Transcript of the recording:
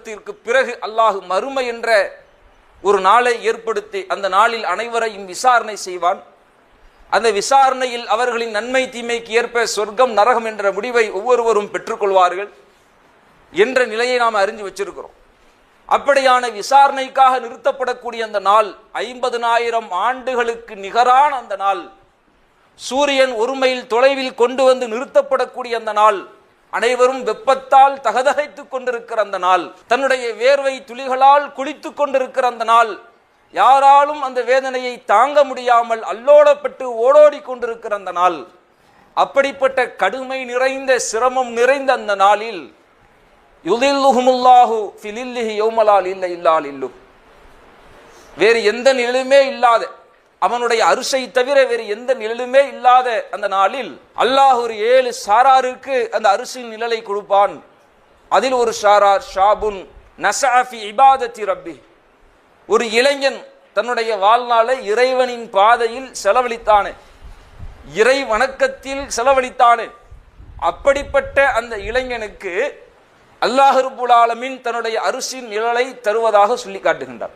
காலத்திற்கு பிறகு அல்லாஹ் மறுமை என்ற ஒரு நாளை ஏற்படுத்தி அந்த நாளில் அனைவரையும் விசாரணை செய்வான். அந்த விசாரணையில் அவர்களின் நன்மை தீமைக்கு ஏற்ப சொர்க்கம் நரகம் என்ற முடிவை ஒவ்வொருவரும் பெற்றுக்கொள்வார்கள் என்ற நிலையை நாம் அறிஞ்சு வச்சிருக்கிறோம். அப்படியான விசாரணைக்காக நிறுத்தப்படக்கூடிய அந்த நாள் 50,000 ஆண்டுகளுக்கு நிகரான அந்த நாள், சூரியன் ஒரு மைல் தொலைவில் கொண்டு வந்து நிறுத்தப்படக்கூடிய அந்த நாள், அனைவரும் வெப்பத்தால் தகதகைத்துக் கொண்டிருக்கிற அந்த நாள், தன்னுடைய வேர்வை துளிகளால் குளித்துக் கொண்டிருக்கிற அந்த நாள், யாராலும் அந்த வேதனையை தாங்க முடியாமல் அல்லோடப்பட்டு ஓடோடி கொண்டிருக்கிற அந்த நாள், அப்படிப்பட்ட கடுமை நிறைந்த சிரமம் நிறைந்த அந்த நாளில் யுதில்லுஹுமுல்லாஹு ஃபிலில்லிஹி யௌமலா லில்ல இல்லா லில்லு, வேறு எந்த நிழலுமே இல்லாத, அவனுடைய அரிசை தவிர வேறு எந்த நிழலுமே இல்லாத அந்த நாளில் அல்லாஹ் ஒரு 7 சாராருக்கு அந்த அரிசின் நிழலை கொடுப்பான். அதில் ஒரு சாரார் ஷாபுன் நஸஅ ஃபி இபாதத்தி ரப்பி, ஒரு இளைஞன் தன்னுடைய வாழ்நாளை இறைவனின் பாதையில் செலவழித்தானே, இறை வணக்கத்தில் செலவழித்தானே, அப்படிப்பட்ட அந்த இளைஞனுக்கு அல்லாஹ் ரப்புல் ஆலமீன் தன்னுடைய அரிசின் நிழலை தருவதாக சொல்லி காட்டுகின்றார்.